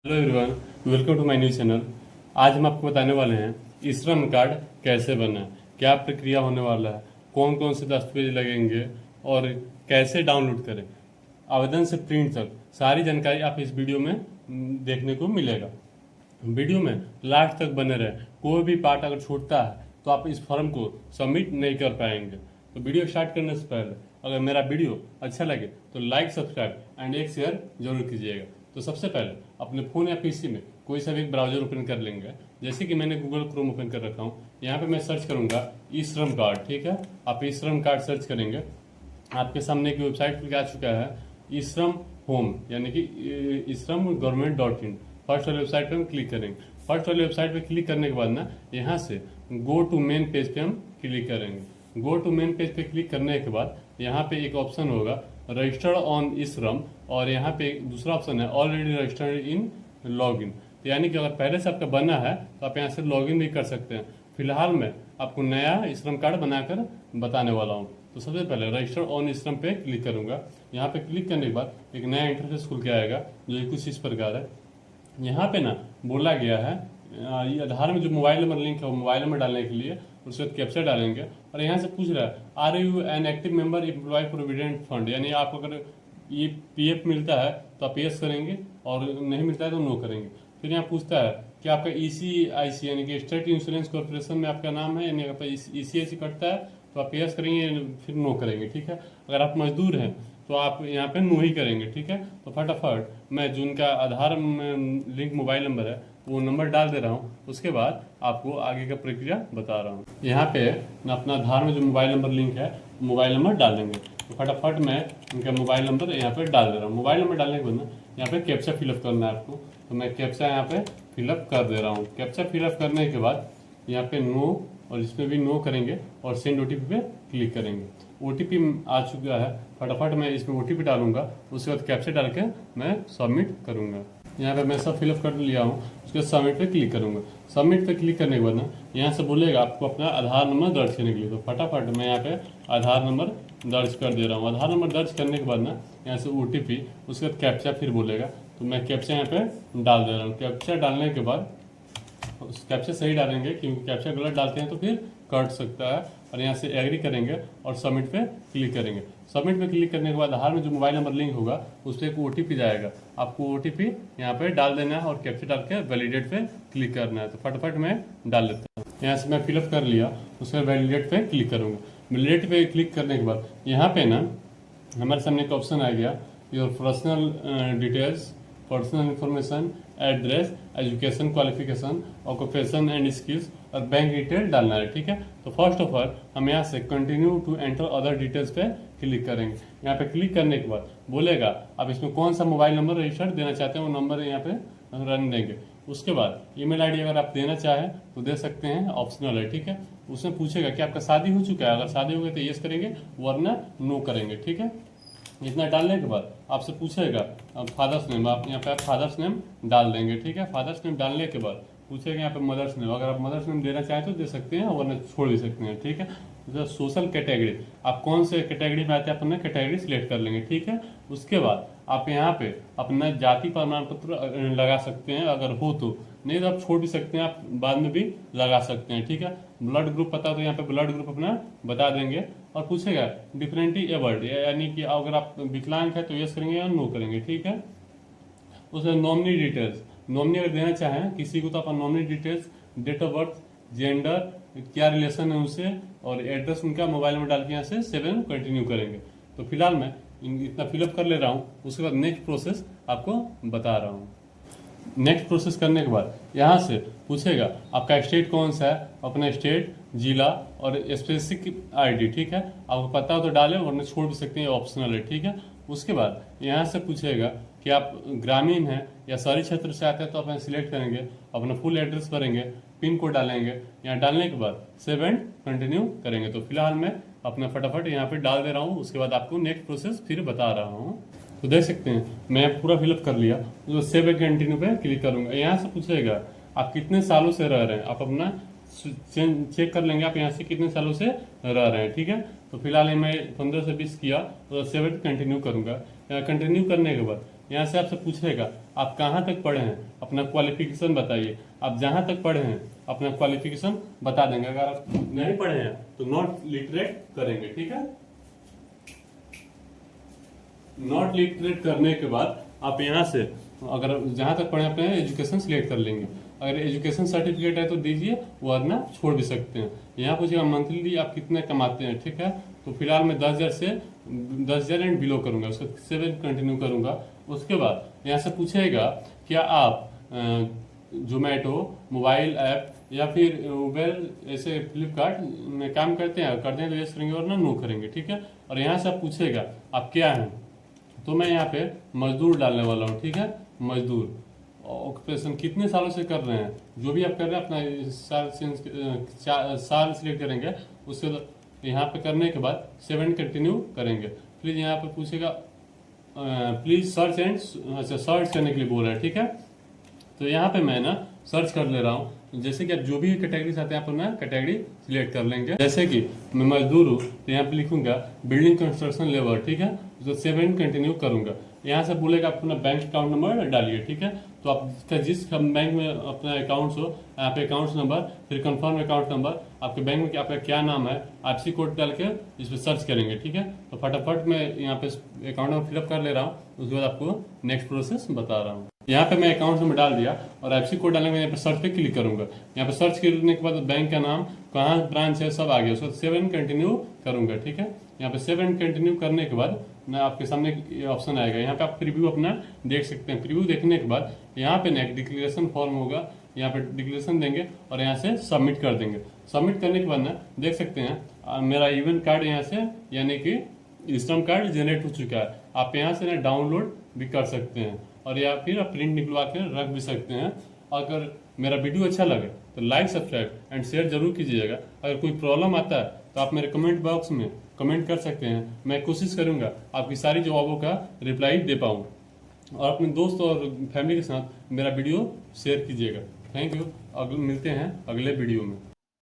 Hello everyone, welcome to my new channel. आज हम आपको बताने वाले हैं ई श्रम कार्ड कैसे बना, क्या प्रक्रिया होने वाला है, कौन कौन से दस्तावेज लगेंगे और कैसे डाउनलोड करें। आवेदन से प्रिंट तक सारी जानकारी आप इस वीडियो में देखने को मिलेगा। वीडियो में लास्ट तक बने रहे, कोई भी पार्ट अगर छूटता है तो आप इस फॉर्म को सबमिट नहीं कर पाएंगे। तो वीडियो स्टार्ट करने से पहले अगर मेरा वीडियो अच्छा लगे तो लाइक, सब्सक्राइब एंड एक शेयर जरूर कीजिएगा। तो सबसे पहले अपने फ़ोन या पीसी में कोई सा भी एक ब्राउजर ओपन कर लेंगे। जैसे कि मैंने गूगल क्रोम ओपन कर रखा हूँ। यहाँ पे मैं सर्च करूँगा ई श्रम कार्ड। ठीक है, आप ई श्रम कार्ड सर्च करेंगे, आपके सामने की वेबसाइट पर आ चुका है ई श्रम होम, यानी कि ई श्रम गवर्नमेंट.in। फर्स्ट वाली वेबसाइट पे हम क्लिक करेंगे। फर्स्ट वाली वेबसाइट पे क्लिक करने के बाद ना यहाँ से गो टू मेन पेज पे हम क्लिक करेंगे। गो टू मेन पेज पे क्लिक करने के बाद यहाँ पे एक ऑप्शन होगा रजिस्टर्ड ऑन ई श्रम, और यहाँ पे दूसरा ऑप्शन है ऑलरेडी रजिस्टर्ड इन लॉगिन। तो यानी कि अगर पहले से आपका बना है तो आप यहाँ से लॉगिन भी कर सकते हैं। फिलहाल मैं आपको नया ई श्रम कार्ड बनाकर बताने वाला हूँ। तो सबसे पहले रजिस्टर ऑन ई श्रम पे क्लिक करूंगा। यहाँ पे क्लिक करने के बाद एक नया इंटरफेस खुल के आएगा जो कुछ इस प्रकार है। यहाँ पे ना बोला गया है ये आधार में जो मोबाइल नंबर लिंक है वो मोबाइल नंबर डालने के लिए, उसके बाद कैप्चा डालेंगे। और यहाँ से पूछ रहा है are you an active member employ provident fund, यानी आपको अगर ये पीएफ मिलता है तो आप यस करेंगे और नहीं मिलता है तो नो करेंगे। फिर यहाँ पूछता है कि आपका ईसीआईसी यानी कि स्टेट इंश्योरेंस कॉर्पोरेशन में आपका नाम है, यानी आपका ईसीआईसी कटता है तो आप यस करेंगे, फिर नो करेंगे। ठीक है, अगर आप मजदूर हैं तो आप यहाँ पे नो ही करेंगे। ठीक है, तो फटाफट मैं जिनका आधार में लिंक मोबाइल नंबर है वो नंबर डाल दे रहा हूँ। उसके बाद आपको आगे का प्रक्रिया बता रहा हूँ। यहाँ पे मैं अपना आधार में जो मोबाइल नंबर लिंक है मोबाइल नंबर डाल देंगे। तो फटाफट मैं उनका मोबाइल नंबर यहाँ पे डाल दे रहा हूँ। मोबाइल नंबर डालने के बाद ना यहाँ पे कैप्चा फिलअप करना है आपको, तो मैं कैप्चा यहाँ पे फिलअप कर दे रहा हूँ। कैप्चा फिलअप करने के बाद यहाँ पे नो, और इसमें भी नो करेंगे और सेंड ओटीपी पे क्लिक करेंगे। ओटीपी आ चुका है, फटाफट मैं इसमें ओटीपी डालूंगा। उसके बाद कैप्चा डाल के मैं सबमिट करूंगा। यहाँ पे मैं सब फिलअप कर लिया हूँ। उसके बाद सबमिट पे क्लिक करूंगा। सबमिट पे क्लिक करने के बाद ना यहाँ से बोलेगा आपको अपना आधार नंबर दर्ज करने के लिए, तो फटाफट मैं यहाँ पे आधार नंबर दर्ज कर दे रहा हूँ। आधार नंबर दर्ज करने के बाद ना यहाँ से ओटीपी, उसके बाद कैप्चा फिर बोलेगा, तो मैं कैप्चा यहाँ पे डाल दे रहा हूँ। कैप्चा डालने के बाद उस कैप्चा सही डालेंगे, क्योंकि कैप्चा गलत डालते हैं तो फिर कट सकता है। और यहाँ से एग्री करेंगे और सबमिट पे क्लिक करेंगे। सबमिट पे क्लिक करने के बाद आधार में जो मोबाइल नंबर लिंक होगा उस पर एक ओटीपी जाएगा, आपको ओटीपी यहाँ पे डाल देना है और कैप्चा डाल के वैलिडेट पे क्लिक करना है। तो फटाफट मैं डाल लेता हूँ। यहाँ से मैं फिलअप कर लिया, उसके वैलिडेट पे क्लिक करूँगा। वैलिडेट पे क्लिक करने के बाद यहाँ पे ना हमारे सामने एक ऑप्शन आ गया your personal details, personal information, address, education qualification, occupation and skills और बैंक डिटेल डालना है। ठीक है, तो फर्स्ट ऑफ ऑल हम यहाँ से continue to enter other details पे क्लिक करेंगे। यहाँ पे क्लिक करने के बाद बोलेगा आप इसमें कौन सा मोबाइल नंबर रजिस्टर्ड देना चाहते हैं वो नंबर यहाँ पे रन देंगे। उसके बाद ईमेल आईडी अगर आप देना चाहें तो दे सकते हैं, ऑप्शनल है। ठीक है, उसमें पूछेगा कि आपका शादी हो चुका है, अगर शादी हो गई तो यस करेंगे वरना नो करेंगे। ठीक है, इतना डालने के बाद आपसे पूछेगा फादर्स नेम, आप यहाँ पे फादर्स नेम डाल देंगे। ठीक है, फादर्स नेम डालने के बाद पूछेगा यहाँ पे मदर्स नेम, अगर आप मदर्स नेम देना चाहें तो दे सकते हैं वरना छोड़ भी सकते हैं। ठीक है, तो सोशल कैटेगरी आप कौन से कैटेगरी में आते हैं अपना कैटेगरी सिलेक्ट कर लेंगे। ठीक है, उसके बाद आप यहाँ पे अपना जाति प्रमाण पत्र लगा सकते हैं अगर हो तो, नहीं तो आप छोड़ भी सकते हैं, आप बाद में भी लगा सकते हैं। ठीक है, ब्लड ग्रुप पता तो यहाँ पे ब्लड ग्रुप अपना बता देंगे। और पूछेगा डिफरेंटली एबल्ड, यानी कि अगर आप विकलांग है तो यस करेंगे या नो करेंगे। ठीक है, उसमें नॉमिनी डिटेल्स, नॉमिनी अगर देना चाहें किसी को तो अपन nominee details, date of birth, gender, क्या रिलेशन है उनसे और एड्रेस उनका, मोबाइल नंबर डाल के यहाँ से 7 कंटिन्यू करेंगे। तो फिलहाल मैं इतना फिलअप कर ले रहा हूँ। उसके बाद नेक्स्ट प्रोसेस आपको बता रहा हूँ। नेक्स्ट प्रोसेस करने के बाद यहाँ से पूछेगा आपका स्टेट कौन सा है, अपना स्टेट, जिला और स्पेसिफिक आईडी। ठीक है, आपको पता हो तो डालें वरना छोड़ भी सकते हैं, ऑप्शनल है। ठीक है, उसके बाद यहाँ से पूछेगा कि आप ग्रामीण हैं या शहरी क्षेत्र से आते हैं, तो अपना सिलेक्ट करेंगे, अपना फुल एड्रेस भरेंगे, पिन कोड डालेंगे। यहाँ डालने के बाद सेव एंड कंटिन्यू करेंगे। तो फिलहाल मैं अपना फटाफट यहाँ पे डाल दे रहा हूँ। उसके बाद आपको नेक्स्ट प्रोसेस फिर बता रहा हूँ। तो देख सकते हैं मैं पूरा फिलअप कर लिया, तो सेव एंड कंटिन्यू पे क्लिक करूंगा। यहाँ से पूछेगा आप कितने सालों से रह रहे हैं, आप अपना चेक कर लेंगे आप यहाँ से कितने सालों से रह रहे हैं। ठीक है, तो फिलहाल मैं 15 से 20 किया, तो 7 कंटिन्यू करूंगा। कंटिन्यू करने के बाद यहाँ से आपसे पूछेगा आप कहाँ तक पढ़े हैं, अपना क्वालिफिकेशन बताइए। आप जहाँ तक पढ़े हैं अपना क्वालिफिकेशन बता देंगे। अगर आप नहीं पढ़े हैं तो नॉट लिटरेट करेंगे, ठीक है। नॉट लिटरेट करने के बाद आप यहाँ से अगर जहाँ तक पढ़े अपने एजुकेशन सिलेक्ट कर लेंगे। अगर एजुकेशन सर्टिफिकेट है तो दीजिए, वरना छोड़ भी सकते हैं। यहाँ पूछेगा मंथली आप कितने कमाते हैं, ठीक है। तो फिलहाल मैं 10,000 से 10,000 एंड बिलो करूंगा, उसके 7 कंटिन्यू करूंगा। उसके बाद यहाँ से पूछेगा क्या आप जोमेटो मोबाइल ऐप या फिर उबर ऐसे फ्लिपकार्ट में काम करते हैं, तो यस करेंगे, और ना नो करेंगे, ठीक है। और यहाँ से आप पूछेगा आप क्या हैं, तो मैं यहाँ पे मजदूर डालने वाला हूँ, ठीक है। मजदूर ऑक्यूपेशन कितने सालों से कर रहे हैं, जो भी आप कर रहे हैं अपना साल सिलेक्ट करेंगे। उसके बाद यहाँ पे करने के बाद 7 कंटिन्यू करेंगे। प्लीज यहाँ पे पूछेगा प्लीज सर्च एंड, अच्छा सर्च करने के लिए बोल रहा है, ठीक है। तो यहाँ पे मैं ना सर्च कर ले रहा हूँ। जैसे कि आप जो भी कैटेगरी आते हैं आप अपना कैटेगरी सिलेक्ट कर लेंगे। जैसे कि मैं मजदूर हूँ तो यहाँ पे लिखूंगा बिल्डिंग कंस्ट्रक्शन लेबर, ठीक है। तो 7 कंटिन्यू करूंगा। यहाँ से बोलेगा आप अपना बैंक अकाउंट नंबर डालिए, ठीक है। तो आपका जिस बैंक में अपना अकाउंट्स हो, यहाँ पे अकाउंट्स नंबर, फिर कंफर्म अकाउंट नंबर, आपके बैंक में आपका क्या नाम है, IFSC कोड डाल के इस पर सर्च करेंगे, ठीक है। तो फटाफट मैं यहाँ पे अकाउंट नंबर फिलअप कर ले रहा हूँ, उसके बाद आपको नेक्स्ट प्रोसेस बता रहा हूँ। यहाँ पे मैं अकाउंट नंबर डाल दिया और IFSC कोड डालने के बाद यहाँ पे सर्च पे क्लिक करूंगा। यहाँ पे सर्च करने के बाद बैंक का नाम, कहाँ ब्रांच है, सब आ गया। उसको 7 कंटिन्यू करूंगा, ठीक है। यहाँ पे 7 कंटिन्यू करने के बाद ना आपके सामने ऑप्शन आएगा। यहाँ पे आप प्रीव्यू अपना देख सकते हैं। प्रीव्यू देखने के बाद यहाँ पे ना एक डिक्लेरेशन फॉर्म होगा, यहाँ पे डिक्लेरेशन देंगे और यहाँ से सबमिट कर देंगे। सबमिट करने के बाद ना देख सकते हैं मेरा इवेंट कार्ड यहाँ से यानी कि श्रम कार्ड जनरेट हो चुका है। आप यहाँ से ना डाउनलोड भी कर सकते हैं और या फिर आप प्रिंट निकलवा के रख भी सकते हैं। अगर मेरा वीडियो अच्छा लगे तो लाइक सब्सक्राइब एंड शेयर जरूर कीजिएगा। अगर कोई प्रॉब्लम आता है तो आप मेरे कमेंट बॉक्स में कमेंट कर सकते हैं। मैं कोशिश करूंगा आपकी सारी जवाबों का रिप्लाई दे पाऊँ। और अपने दोस्त और फैमिली के साथ मेरा वीडियो शेयर कीजिएगा। Thank you. मिलते हैं अगले वीडियो में।